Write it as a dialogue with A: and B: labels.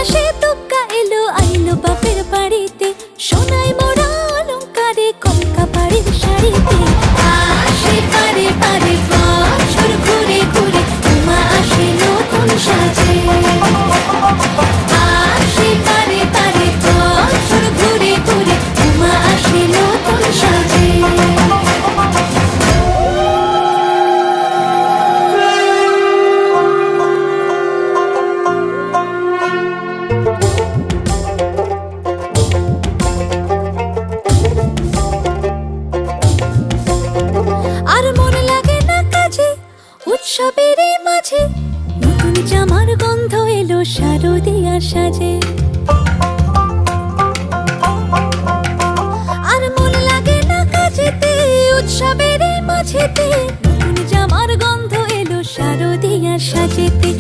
A: আকাশে তুক্কা এলো আইলো বাপের বাড়িতে, সোনায় মোড়া অলংকারে কলকা বাড়ির শাড়িতে। আসে পারে পারে বছর ঘুরে ঘুরে, উমা আসে নতুন সাজে। আসে পারে পারে বছর ঘুরে ঘুরে, উমা আসে নতুন সাজে। আর মন লাগে না কাজে উৎসবের মাঝে, নতুন জামার গন্ধ এলো শারদিয়ার সাজে। আর মন লাগে না কাজেতে উৎসবের মাঝেতে, নতুন জামার গন্ধ এলো শারদিয়ার সাজেতে।